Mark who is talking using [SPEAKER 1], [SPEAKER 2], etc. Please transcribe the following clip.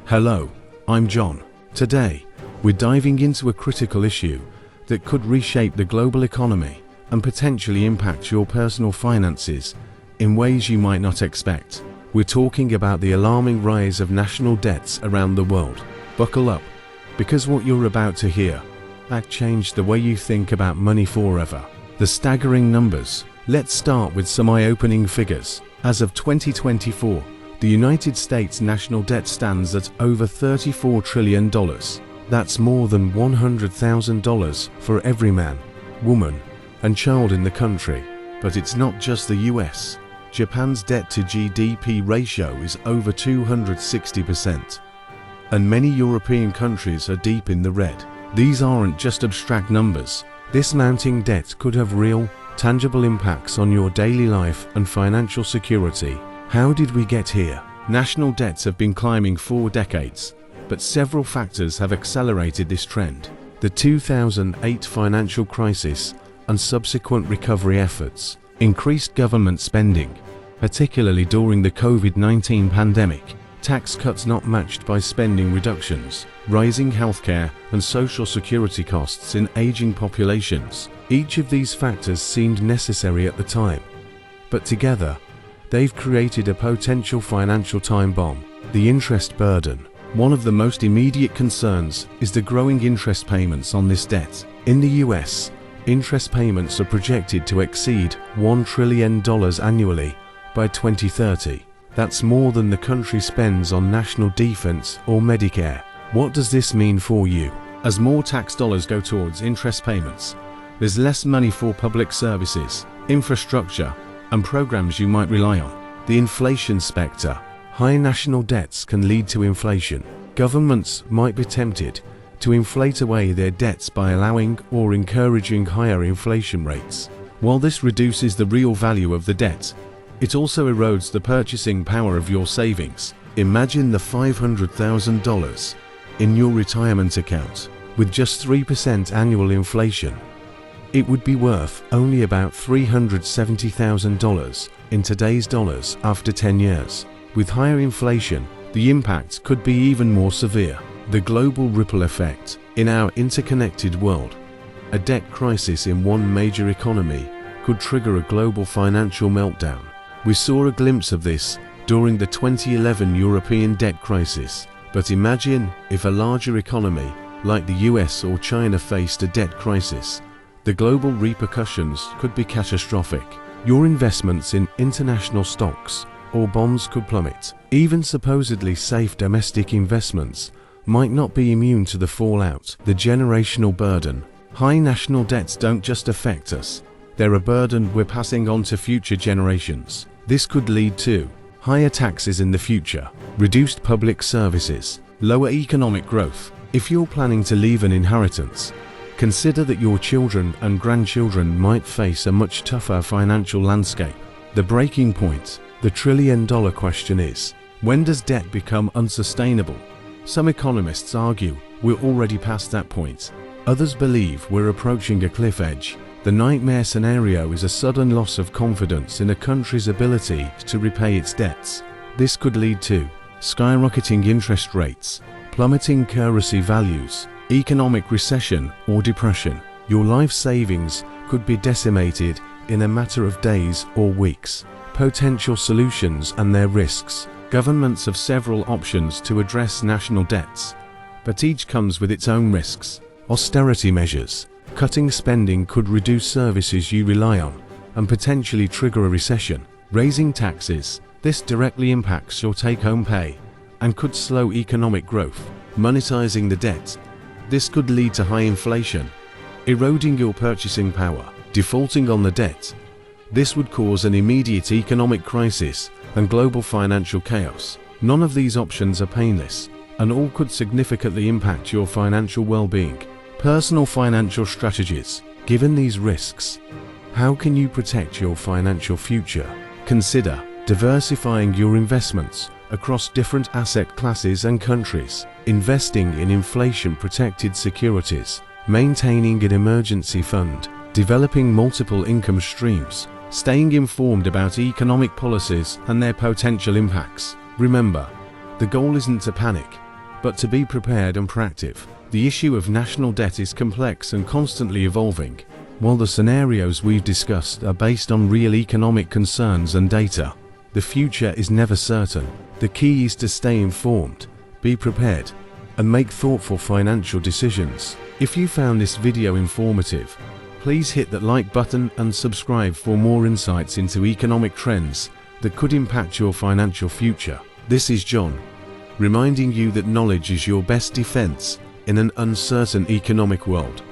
[SPEAKER 1] Hello, I'm John. Today, we're diving into a critical issue that could reshape the global economy and potentially impact your personal finances in ways you might not expect. We're talking about the alarming rise of national debts around the world. Buckle up, because what you're about to hear might change the way you think about money forever. The staggering numbers. Let's start with some eye-opening figures. As of 2024, the United States national debt stands at over $34 trillion. That's more than $100,000 for every man, woman, and child in the country. But it's not just the US. Japan's debt-to-GDP ratio is over 260%. And many European countries are deep in the red. These aren't just abstract numbers. This mounting debt could have real, tangible impacts on your daily life and financial security. How did we get here? National debts have been climbing for decades, but several factors have accelerated this trend. The 2008 financial crisis and subsequent recovery efforts, increased government spending, particularly during the COVID-19 pandemic, tax cuts not matched by spending reductions, rising healthcare and social security costs in aging populations. Each of these factors seemed necessary at the time, but together, they've created a potential financial time bomb. The interest burden. One of the most immediate concerns is the growing interest payments on this debt. In the US, interest payments are projected to exceed $1 trillion annually by 2030. That's more than the country spends on national defense or Medicare. What does this mean for you? As more tax dollars go towards interest payments, there's less money for public services, infrastructure, and programs you might rely on. The inflation specter. High national debts can lead to inflation. Governments might be tempted to inflate away their debts by allowing or encouraging higher inflation rates. While this reduces the real value of the debt, it also erodes the purchasing power of your savings. Imagine the $500,000 in your retirement account. With just 3% annual inflation, it would be worth only about $370,000 in today's dollars after 10 years. With higher inflation, the impact could be even more severe. The global ripple effect. In our interconnected world, a debt crisis in one major economy could trigger a global financial meltdown. We saw a glimpse of this during the 2011 European debt crisis. But imagine if a larger economy like the US or China faced a debt crisis. The global repercussions could be catastrophic. Your investments in international stocks or bonds could plummet. Even supposedly safe domestic investments might not be immune to the fallout. The generational burden. High national debts don't just affect us. They're a burden we're passing on to future generations. This could lead to higher taxes in the future, reduced public services, lower economic growth. If you're planning to leave an inheritance, consider that your children and grandchildren might face a much tougher financial landscape. The breaking point. The trillion-dollar question is, when does debt become unsustainable? Some economists argue we're already past that point. Others believe we're approaching a cliff edge. The nightmare scenario is a sudden loss of confidence in a country's ability to repay its debts. This could lead to skyrocketing interest rates, plummeting currency values, economic recession or depression. Your life savings could be decimated in a matter of days or weeks. Potential solutions and their risks. Governments have several options to address national debts, but each comes with its own risks. Austerity measures. Cutting spending could reduce services you rely on and potentially trigger a recession. Raising taxes. This directly impacts your take-home pay and could slow economic growth. Monetizing the debt. This could lead to high inflation, eroding your purchasing power. Defaulting on the debt. This would cause an immediate economic crisis and global financial chaos. None of these options are painless, and all could significantly impact your financial well-being. Personal financial strategies. Given these risks, how can you protect your financial future? Consider diversifying your investments across different asset classes and countries, investing in inflation-protected securities, maintaining an emergency fund, developing multiple income streams, staying informed about economic policies and their potential impacts. Remember, the goal isn't to panic, but to be prepared and proactive. The issue of national debt is complex and constantly evolving. While the scenarios we've discussed are based on real economic concerns and data, the future is never certain. The key is to stay informed, be prepared, and make thoughtful financial decisions. If you found this video informative, please hit that like button and subscribe for more insights into economic trends that could impact your financial future. This is John, reminding you that knowledge is your best defense in an uncertain economic world.